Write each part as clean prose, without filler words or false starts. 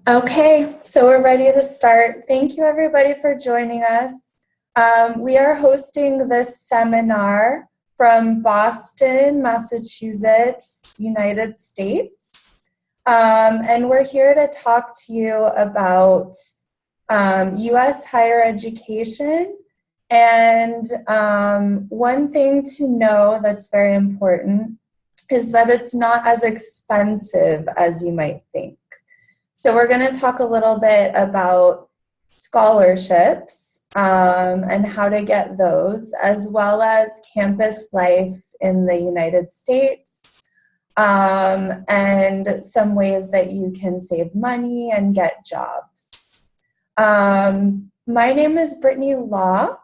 Okay, so we're ready to start. Thank you everybody for joining us. We are hosting this seminar from Boston, Massachusetts, United States. And we're here to talk to you about US higher education. And one thing to know that's very important is that it's not as expensive as you might think. So we're going to talk a little bit about scholarships and how to get those, as well as campus life in the United States and some ways that you can save money and get jobs. My name is Brittany Law,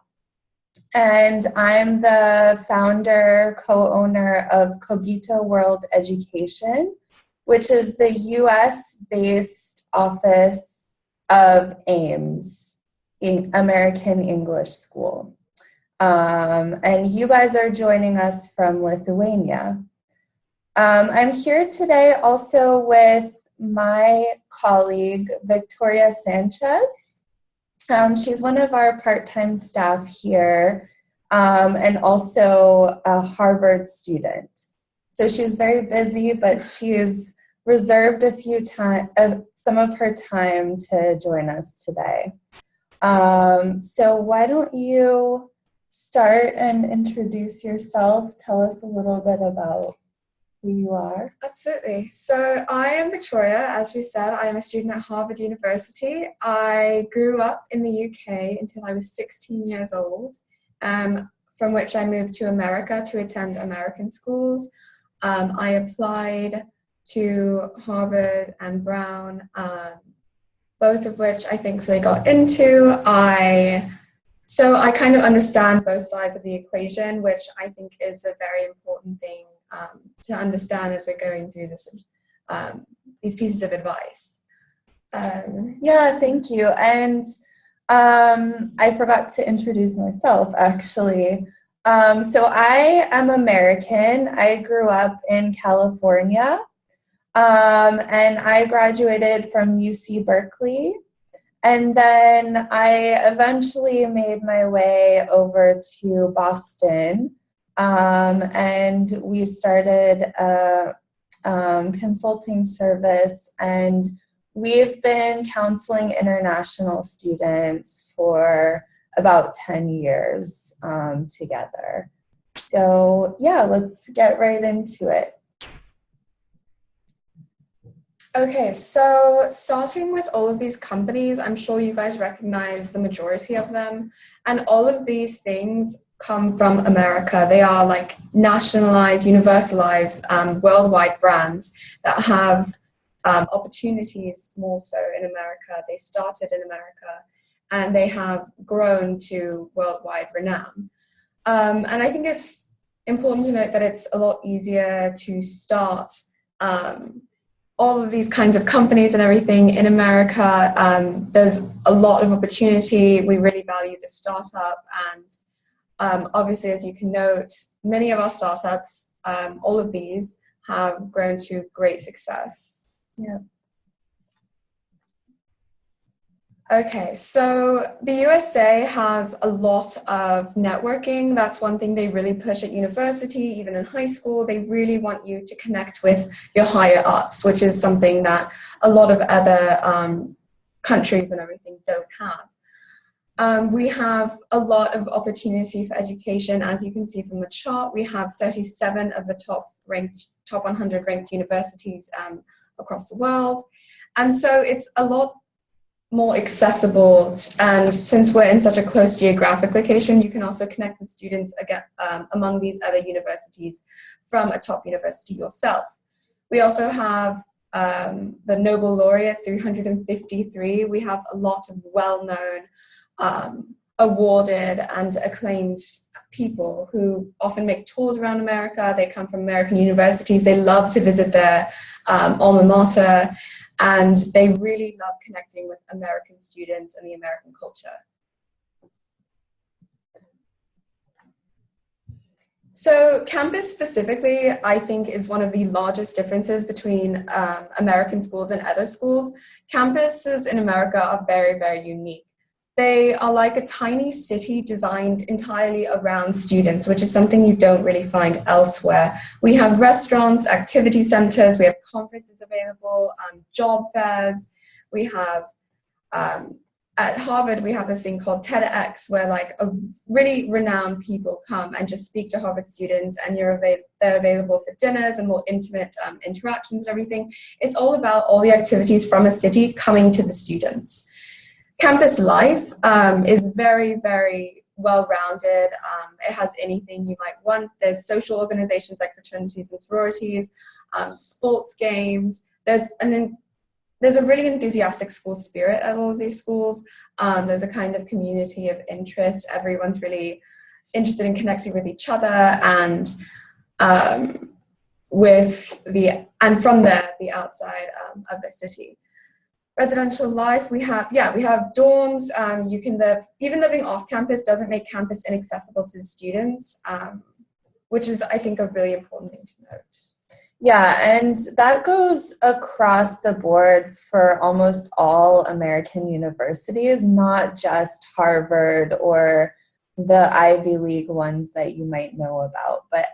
and I'm the founder, co-owner of Cogito World Education, which is the US-based office of AIMS, American English School. And you guys are joining us from Lithuania. I'm here today also with my colleague, Victoria Sanchez. She's one of our part-time staff here and also a Harvard student. So she's very busy, but she's reserved some of her time to join us today. So why don't you start and introduce yourself? Tell us a little bit about who you are. Absolutely. So I am Victoria. As you said, I am a student at Harvard University. I grew up in the UK until I was 16 years old, from which I moved to America to attend American schools. I applied to Harvard and Brown, both of which I thankfully got into. So I kind of understand both sides of the equation, which I think is a very important thing to understand as we're going through this, these pieces of advice. Yeah, thank you. And I forgot to introduce myself, actually. So I am American. I grew up in California, and I graduated from UC Berkeley. And then I eventually made my way over to Boston, and we started a consulting service, and we've been counseling international students for about 10 years together. So yeah, let's get right into it. Okay, so starting with all of these companies, I'm sure you guys recognize the majority of them, and all of these things come from America. They are like nationalized, universalized, worldwide brands that have opportunities more so in America. They started in America, and they have grown to worldwide renown. And I think it's important to note that it's a lot easier to start all of these kinds of companies and everything in America. There's a lot of opportunity. We really value the startup, and obviously, as you can note, many of our startups, all of these, have grown to great success. Yeah. Okay, so the USA has a lot of networking. That's one thing they really push at university, even in high school. They really want you to connect with your higher ups, which is something that a lot of other countries and everything don't have. We have a lot of opportunity for education. As you can see from the chart, we have 37 of the top 100 ranked universities across the world. And so it's a lot more accessible, and since we're in such a close geographic location, you can also connect with students again among these other universities from a top university yourself. We also have the Nobel Laureate 353. We have a lot of well-known, awarded and acclaimed people who often make tours around America. They come from American universities. They love to visit their alma mater, and they really love connecting with American students and the American culture. So campus specifically, I think, is one of the largest differences between American schools and other schools. Campuses in America are very, very unique. They are like a tiny city designed entirely around students, which is something you don't really find elsewhere. We have restaurants, activity centers, we have conferences available, job fairs. We have, at Harvard, we have this thing called TEDx, where like a really renowned people come and just speak to Harvard students, and they're available for dinners and more intimate interactions and everything. It's all about all the activities from a city coming to the students. Campus life is very, very well-rounded. It has anything you might want. There's social organizations like fraternities and sororities, sports games. There's a really enthusiastic school spirit at all of these schools. There's a kind of community of interest. Everyone's really interested in connecting with each other, and from there, the outside of the city. Residential life, we have dorms. You can live, even living off campus doesn't make campus inaccessible to the students, which is, I think, a really important thing to note. Yeah, and that goes across the board for almost all American universities, not just Harvard or the Ivy League ones that you might know about, but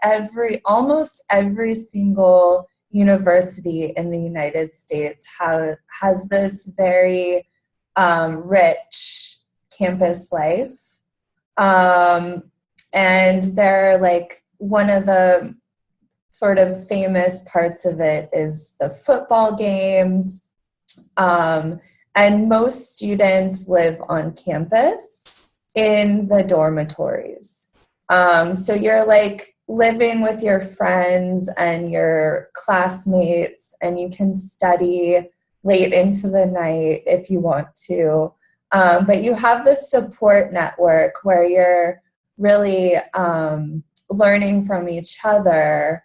almost every single university in the United States has this very rich campus life. And they're like, one of the sort of famous parts of it is the football games. And most students live on campus in the dormitories. So you're like living with your friends and your classmates, and you can study late into the night if you want to. But you have this support network where you're really learning from each other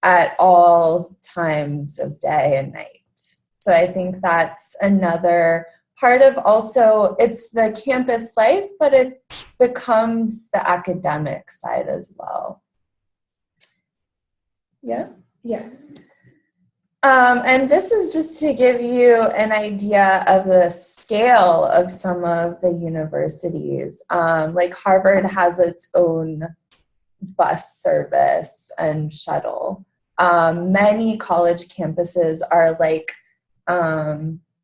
at all times of day and night. So I think that's another part of, also, it's the campus life, but it becomes the academic side as well. Yeah? Yeah. And this is just to give you an idea of the scale of some of the universities. Like Harvard has its own bus service and shuttle. Many college campuses are like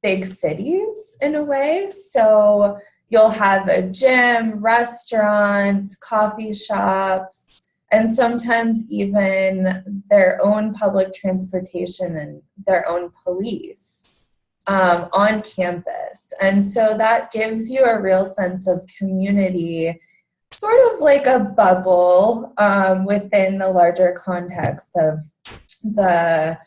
big cities in a way. So you'll have a gym, restaurants, coffee shops, and sometimes even their own public transportation and their own police on campus. And so that gives you a real sense of community, sort of like a bubble within the larger context of the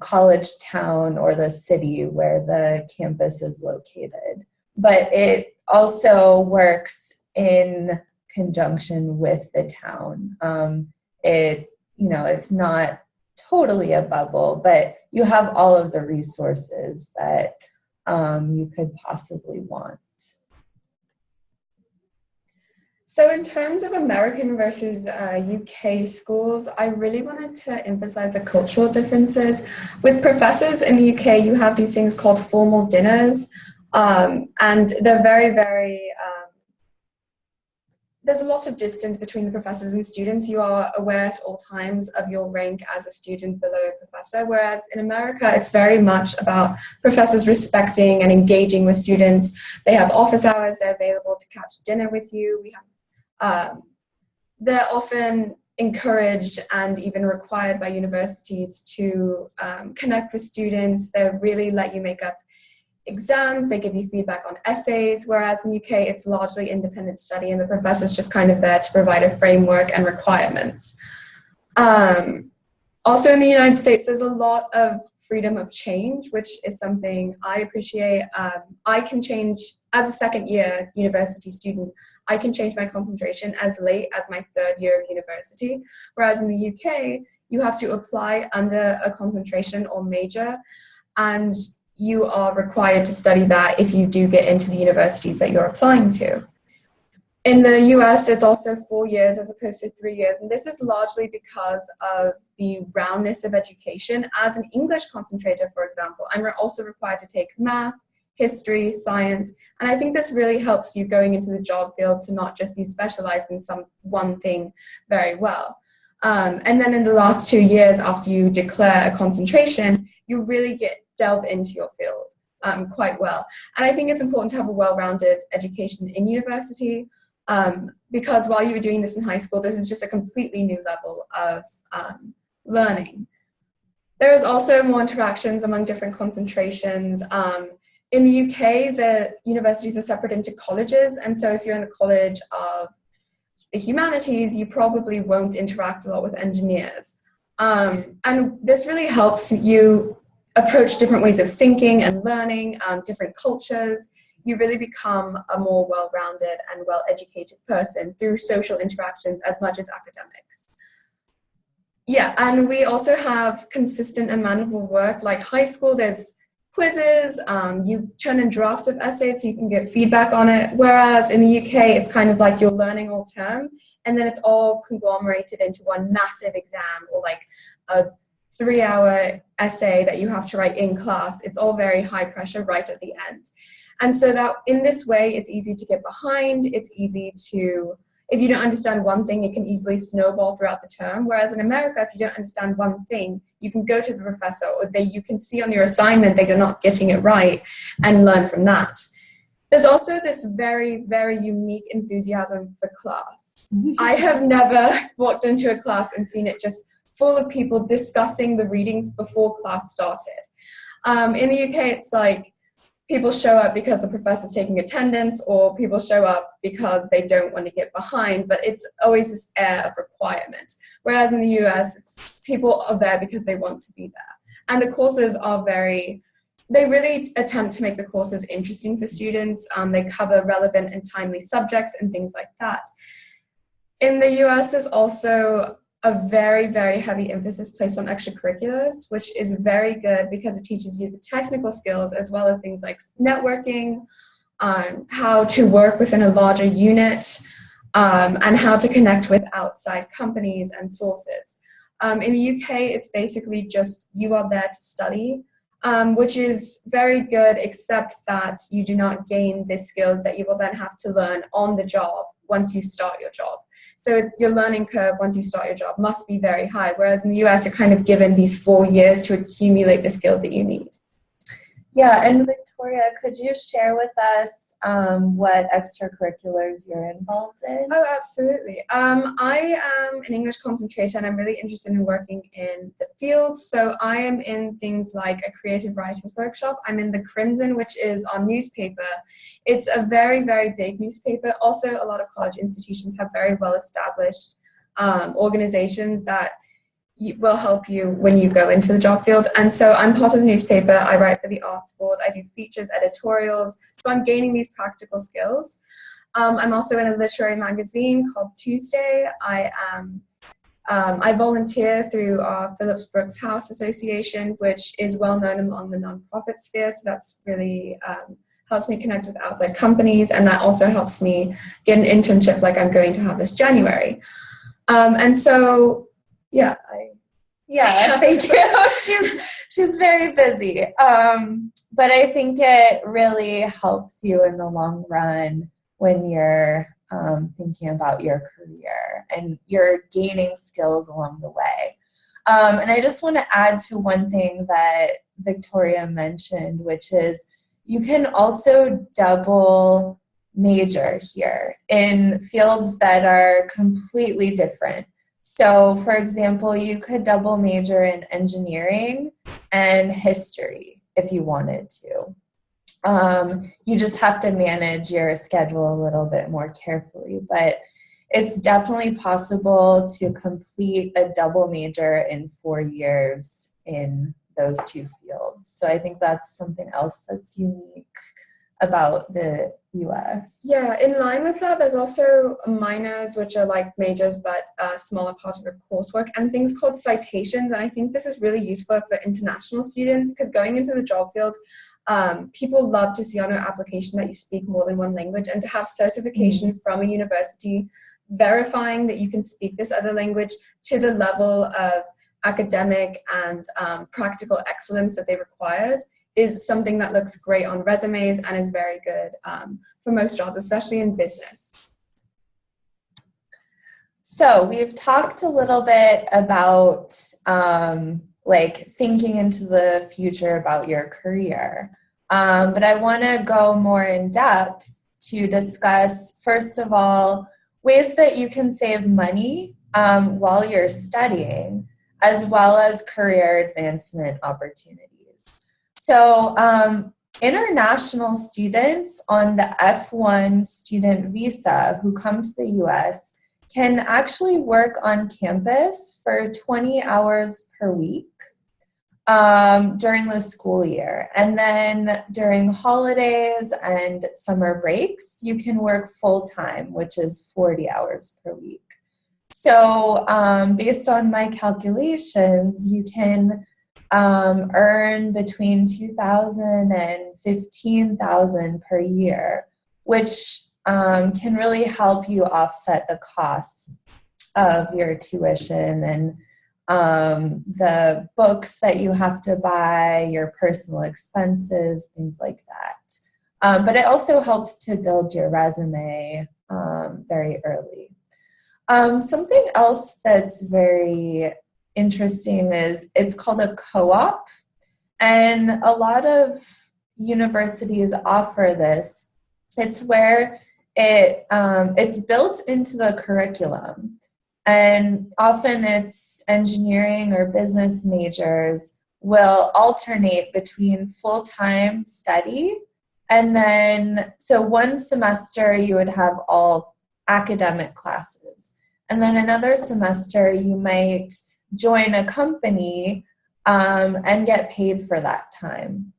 college town or the city where the campus is located. But it also works in conjunction with the town. It's not totally a bubble, but you have all of the resources that you could possibly want. So in terms of American versus UK schools, I really wanted to emphasize the cultural differences. With professors in the UK, you have these things called formal dinners, and they're very, very, there's a lot of distance between the professors and students. You are aware at all times of your rank as a student below a professor, whereas in America, it's very much about professors respecting and engaging with students. They have office hours, they're available to catch dinner with you. They're often encouraged and even required by universities to connect with students. They really let you make up exams, they give you feedback on essays, whereas in the UK it's largely independent study and the professor's just kind of there to provide a framework and requirements. Also in the United States, there's a lot of freedom of change, which is something I appreciate. I can change, as a second year university student, I can change my concentration as late as my third year of university, whereas in the UK, you have to apply under a concentration or major, and you are required to study that if you do get into the universities that you're applying to. In the US, it's also 4 years as opposed to 3 years. And this is largely because of the roundness of education. As an English concentrator, for example, I'm also required to take math, history, science. And I think this really helps you going into the job field to not just be specialized in some one thing very well. And then in the last 2 years after you declare a concentration, you really delve into your field quite well. And I think it's important to have a well-rounded education in university. Because while you were doing this in high school, this is just a completely new level of learning. There is also more interactions among different concentrations. In the UK, the universities are separate into colleges, and so if you're in the College of the Humanities, you probably won't interact a lot with engineers. And this really helps you approach different ways of thinking and learning, different cultures. You really become a more well-rounded and well-educated person through social interactions as much as academics. Yeah, and we also have consistent and manageable work. Like high school, there's quizzes, you turn in drafts of essays so you can get feedback on it, whereas in the UK, it's kind of like you're learning all term, and then it's all conglomerated into one massive exam or like a 3-hour essay that you have to write in class. It's all very high pressure right at the end. And so that in this way, it's easy to get behind. It's easy to, if you don't understand one thing, it can easily snowball throughout the term. Whereas in America, if you don't understand one thing, you can go to the professor, or you can see on your assignment that you're not getting it right and learn from that. There's also this very, very unique enthusiasm for class. I have never walked into a class and seen it just full of people discussing the readings before class started. In the UK, it's like, people show up because the professor's taking attendance, or people show up because they don't want to get behind, but it's always this air of requirement. Whereas in the US, it's people are there because they want to be there. And the courses are they really attempt to make the courses interesting for students. They cover relevant and timely subjects and things like that. In the US, there's also a very, very heavy emphasis placed on extracurriculars, which is very good because it teaches you the technical skills as well as things like networking, how to work within a larger unit, and how to connect with outside companies and sources. In the UK, it's basically just you are there to study, which is very good, except that you do not gain the skills that you will then have to learn on the job once you start your job. So your learning curve once you start your job must be very high, whereas in the US, you're kind of given these 4 years to accumulate the skills that you need. Yeah, and Victoria, could you share with us what extracurriculars you're involved in? Oh, absolutely. I am an English concentrator, and I'm really interested in working in the field. So I am in things like a creative writers workshop. I'm in the Crimson, which is our newspaper. It's a very, very big newspaper. Also, a lot of college institutions have very well-established organizations that will help you when you go into the job field. And so I'm part of the newspaper. I write for the arts board. I do features, editorials. So I'm gaining these practical skills. I'm also in a literary magazine called Tuesday. I volunteer through our Phillips Brooks House Association, which is well known among the nonprofit sphere. So that's really helps me connect with outside companies. And that also helps me get an internship like I'm going to have this January. And so, yeah, thank you. She's very busy. But I think it really helps you in the long run when you're thinking about your career and you're gaining skills along the way. And I just want to add to one thing that Victoria mentioned, which is you can also double major here in fields that are completely different. So, for example, you could double major in engineering and history if you wanted to. You just have to manage your schedule a little bit more carefully, but it's definitely possible to complete a double major in 4 years in those two fields. So I think that's something else that's unique about the US. Yeah, in line with that, there's also minors, which are like majors, but a smaller part of your coursework, and things called citations. And I think this is really useful for international students because going into the job field, people love to see on our application that you speak more than one language, and to have certification from a university verifying that you can speak this other language to the level of academic and practical excellence that they required is something that looks great on resumes and is very good for most jobs, especially in business. So we've talked a little bit about like thinking into the future about your career. But I want to go more in depth to discuss, first of all, ways that you can save money while you're studying, as well as career advancement opportunities. So international students on the F1 student visa who come to the US can actually work on campus for 20 hours per week during the school year. And then during holidays and summer breaks, you can work full-time, which is 40 hours per week. So based on my calculations, you can earn between $2,000 and $15,000 per year, which can really help you offset the costs of your tuition and the books that you have to buy, your personal expenses, things like that. But it also helps to build your resume very early. Something else that's very interesting is it's called a co-op, and a lot of universities offer this. It's where it's built into the curriculum, and often it's engineering or business majors will alternate between full-time study, and then so one semester you would have all academic classes, and then another semester you might join a company and get paid for that time.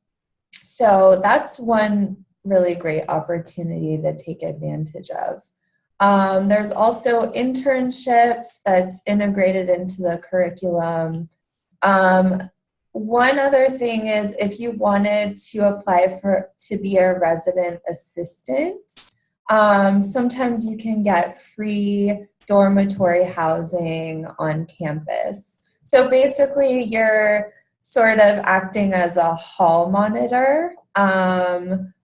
So that's one really great opportunity to take advantage of. There's also internships that's integrated into the curriculum. One other thing is if you wanted to apply to be a resident assistant, sometimes you can get free dormitory housing on campus. So basically you're sort of acting as a hall monitor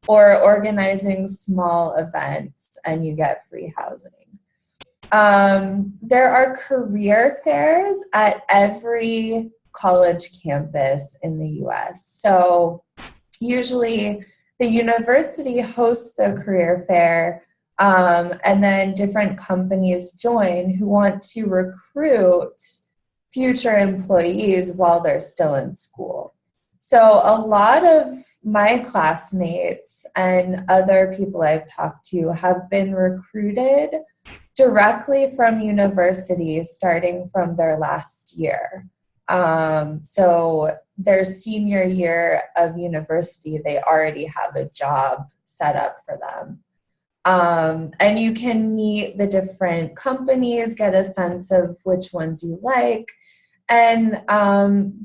or organizing small events, and you get free housing. There are career fairs at every college campus in the US. So usually the university hosts the career fair, and then different companies join who want to recruit future employees while they're still in school. So a lot of my classmates and other people I've talked to have been recruited directly from universities starting from their last year. So their senior year of university, they already have a job set up for them. And you can meet the different companies, get a sense of which ones you like. And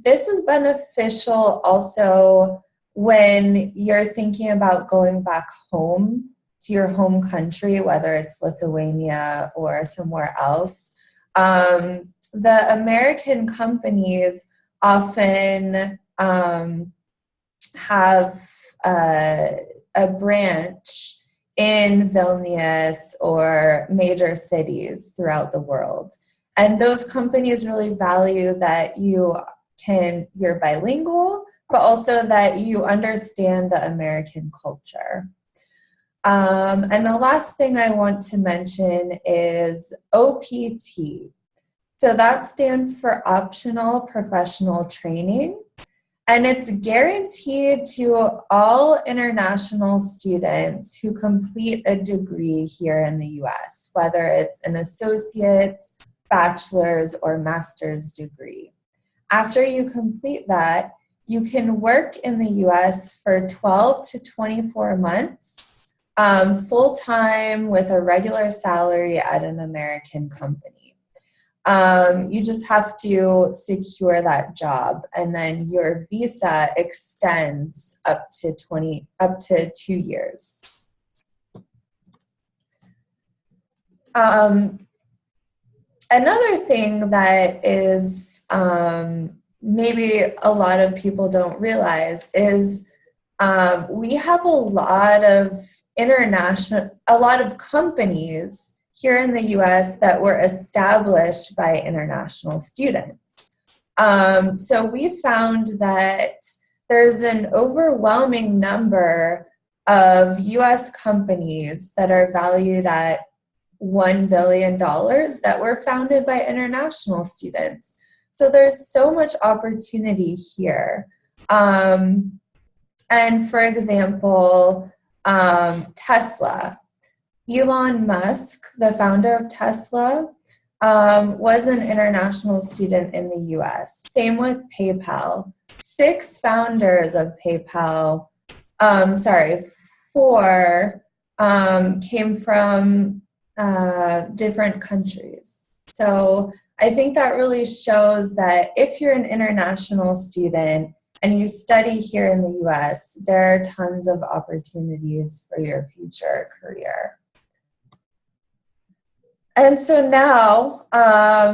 this is beneficial also when you're thinking about going back home to your home country, whether it's Lithuania or somewhere else. The American companies often have a branch in Vilnius or major cities throughout the world. And those companies really value that you're bilingual, but also that you understand the American culture. And the last thing I want to mention is OPT. So that stands for Optional Professional Training. And it's guaranteed to all international students who complete a degree here in the US, whether it's an associate's, bachelor's, or master's degree. After you complete that, you can work in the US for 12 to 24 months, full-time with a regular salary at an American company. You just have to secure that job, and then your visa extends up to 2 years. Another thing that is maybe a lot of people don't realize is we have a lot of companies here in the US that were established by international students. So we found that there's an overwhelming number of US companies that are valued at $1 billion that were founded by international students. So there's so much opportunity here. And for example, Tesla. Elon Musk, the founder of Tesla, was an international student in the US. Same with PayPal. 6 founders of PayPal, 4 came from different countries. So I think that really shows that if you're an international student and you study here in the US, there are tons of opportunities for your future career. And so now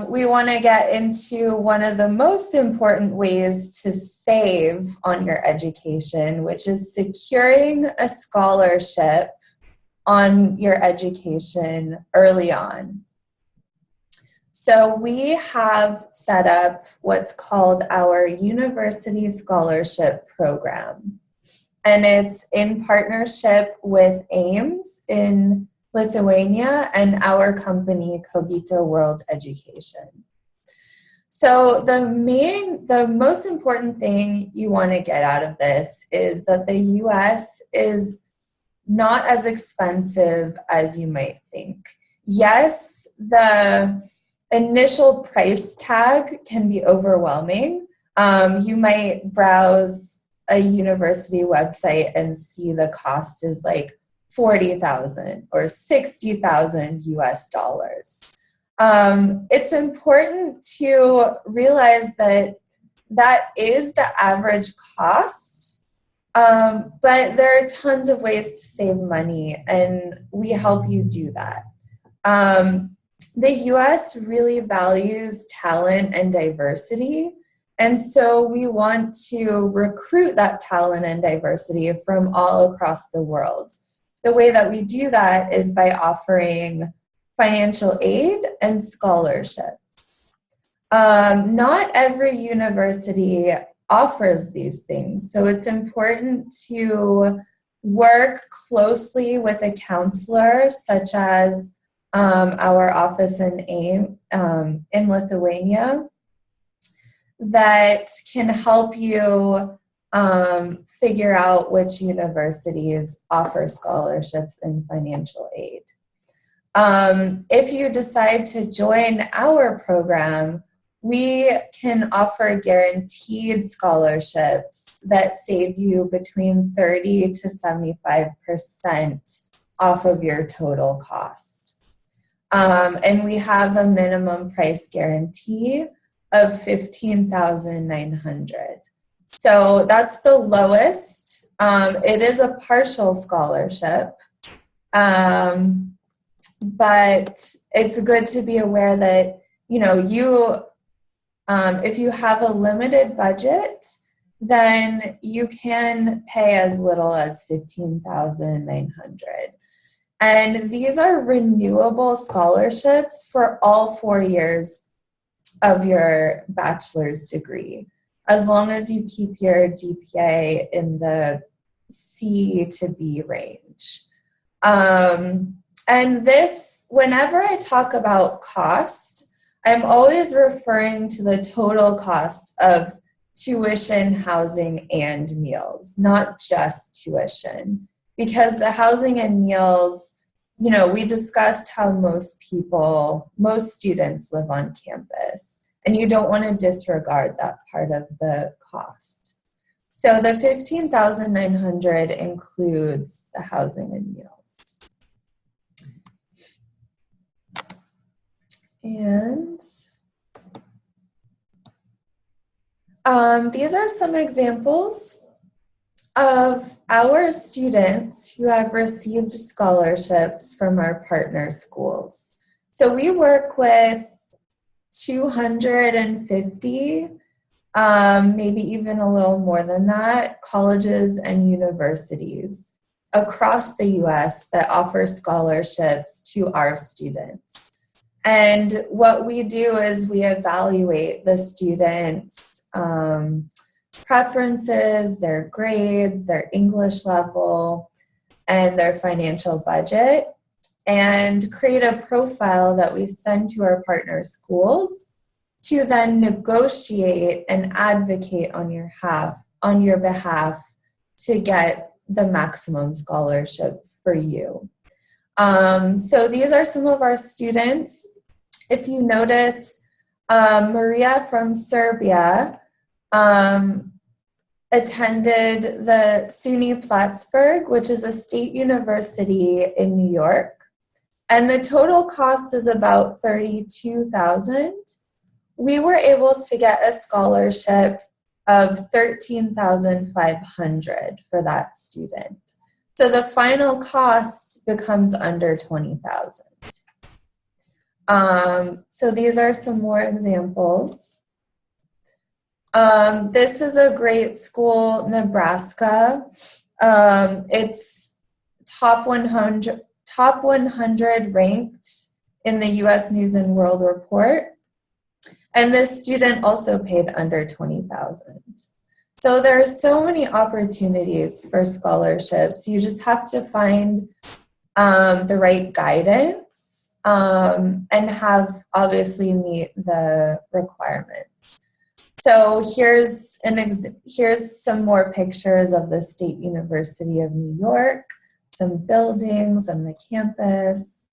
we want to get into one of the most important ways to save on your education, which is securing a scholarship on your education early on. So we have set up what's called our University Scholarship Program. And it's in partnership with AIMS in Lithuania and our company, Cogito World Education. So the most important thing you want to get out of this is that the US is not as expensive as you might think. Yes, the initial price tag can be overwhelming. You might browse a university website and see the cost is like $40,000 or $60,000 US dollars. It's important to realize that that is the average cost, but there are tons of ways to save money, and we help you do that. The US really values talent and diversity, and so we want to recruit that talent and diversity from all across the world. The way that we do that is by offering financial aid and scholarships. Not every university offers these things, so it's important to work closely with a counselor, such as our office in AIM in Lithuania, that can help you figure out which universities offer scholarships and financial aid. If you decide to join our program, we can offer guaranteed scholarships that save you between 30 to 75% off of your total cost. And we have a minimum price guarantee of $15,900. So that's the lowest. It is a partial scholarship, but it's good to be aware that, if you have a limited budget, then you can pay as little as $15,900. And these are renewable scholarships for all 4 years of your bachelor's degree, as long as you keep your GPA in the C to B range. And this, whenever I talk about cost, I'm always referring to the total cost of tuition, housing, and meals, not just tuition. Because the housing and meals, we discussed how most students live on campus, and you don't want to disregard that part of the cost. So the $15,900 includes the housing and meals. And These are some examples of our students who have received scholarships from our partner schools. So we work with 250, maybe even a little more than that, colleges and universities across the US that offer scholarships to our students. And what we do is we evaluate the students' preferences, their grades, their English level, and their financial budget, and create a profile that we send to our partner schools to then negotiate and advocate on your behalf to get the maximum scholarship for you. So these are some of our students. If you notice, Maria from Serbia attended the SUNY Plattsburgh, which is a state university in New York, and the total cost is about $32,000. We were able to get a scholarship of $13,500 for that student. So the final cost becomes under $20,000. So these are some more examples. This is a great school, Nebraska. It's top 100 ranked in the US News and World Report. And this student also paid under $20,000. So there are so many opportunities for scholarships. You just have to find the right guidance and obviously meet the requirements. So here's some more pictures of the State University of New York, some buildings and the campus,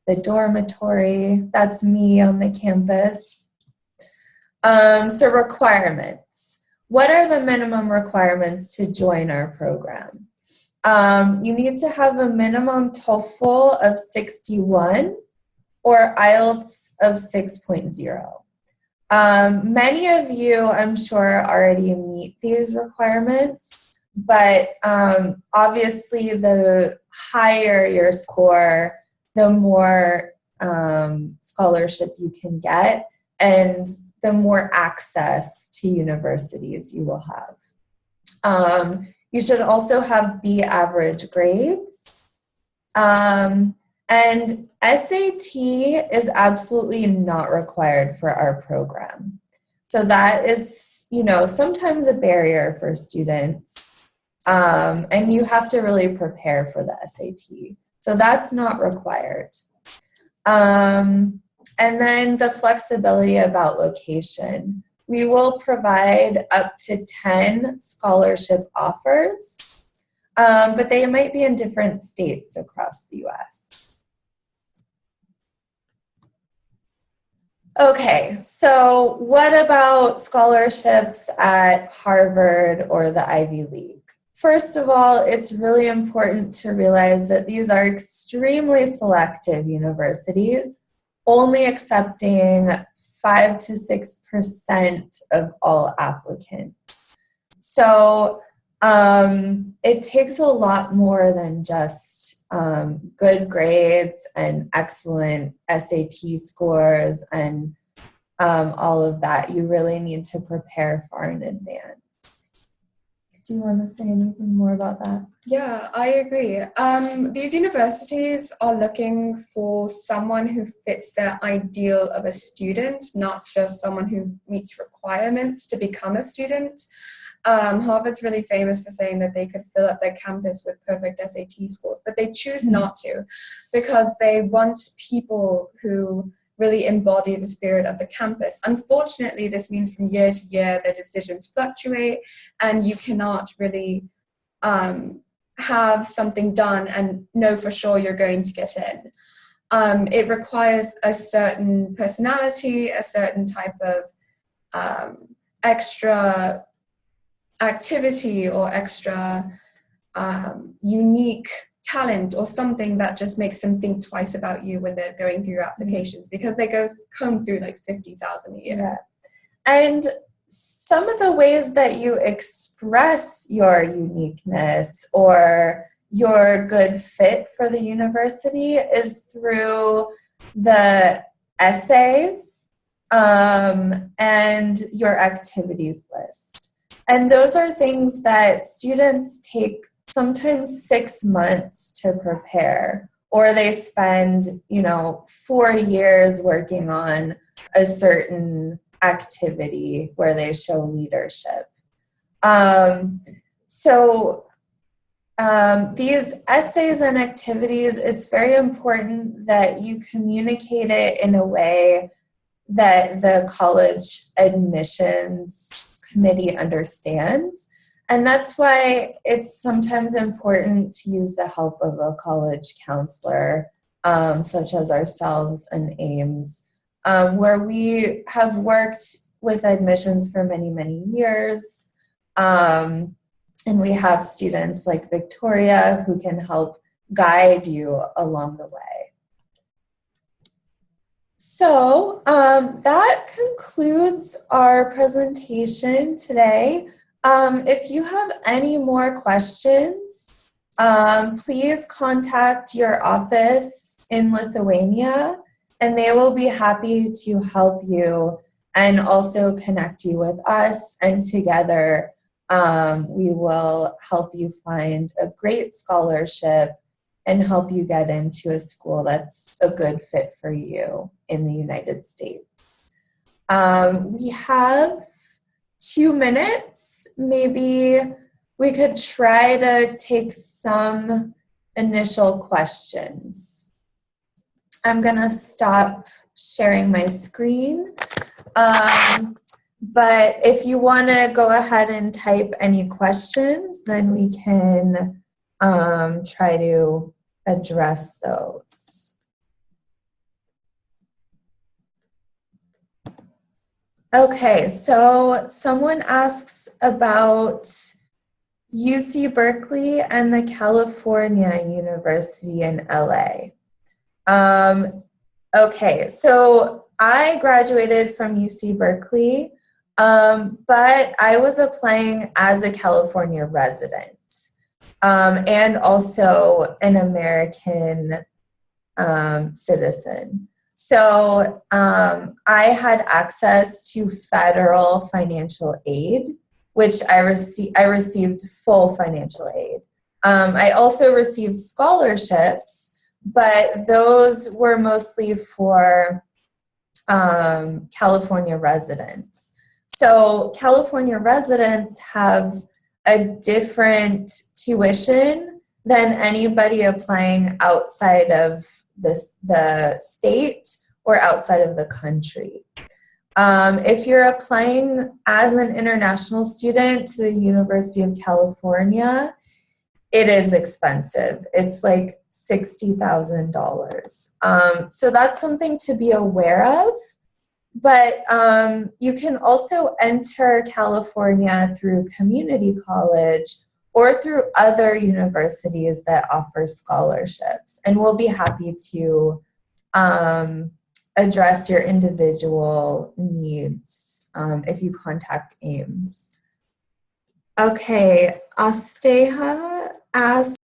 the dormitory. That's me on the campus. So requirements. What are the minimum requirements to join our program? You need to have a minimum TOEFL of 61 or IELTS of 6.0. Many of you, I'm sure, already meet these requirements, but obviously the higher your score, the more scholarship you can get, and the more access to universities you will have. You should also have B average grades. And SAT is absolutely not required for our program. So that is, sometimes a barrier for students. And you have to really prepare for the SAT. So that's not required. And then the flexibility about location. We will provide up to 10 scholarship offers, but they might be in different states across the US. Okay, so what about scholarships at Harvard or the Ivy League? First of all, it's really important to realize that these are extremely selective universities, only accepting 5 to 6% of all applicants. So it takes a lot more than just good grades and excellent SAT scores and all of that. You really need to prepare far in advance. Do you want to say anything more about that? Yeah, I agree. These universities are looking for someone who fits their ideal of a student, not just someone who meets requirements to become a student. Harvard's really famous for saying that they could fill up their campus with perfect SAT scores, but they choose not to because they want people who really embody the spirit of the campus. Unfortunately, this means from year to year, their decisions fluctuate and you cannot really have something done and know for sure you're going to get in. It requires a certain personality, a certain type of extra activity or extra unique talent or something that just makes them think twice about you when they're going through your applications, because they comb through like 50,000 a year. Yeah. And some of the ways that you express your uniqueness or your good fit for the university is through the essays and your activities list. And those are things that students take sometimes 6 months to prepare, or they spend, 4 years working on a certain activity where they show leadership. These essays and activities, it's very important that you communicate it in a way that the college admissions committee understands. And that's why it's sometimes important to use the help of a college counselor, such as ourselves and Ames, where we have worked with admissions for many, many years. And we have students like Victoria who can help guide you along the way. So that concludes our presentation today. If you have any more questions, please contact your office in Lithuania, and they will be happy to help you and also connect you with us, and together we will help you find a great scholarship and help you get into a school that's a good fit for you in the United States. We have 2 minutes. Maybe we could try to take some initial questions. I'm gonna stop sharing my screen. But if you want to go ahead and type any questions, then we can try to address those. Okay, so someone asks about UC Berkeley and the California University in LA. Okay, so I graduated from UC Berkeley. But I was applying as a California resident and also an American citizen. So I had access to federal financial aid, which I received full financial aid. I also received scholarships, but those were mostly for California residents. So California residents have a different tuition than anybody applying outside of the state or outside of the country. If you're applying as an international student to the University of California, it is expensive. It's like $60,000. So that's something to be aware of. But you can also enter California through community college or through other universities that offer scholarships. And we'll be happy to address your individual needs if you contact Ames. Okay, Asteha asks,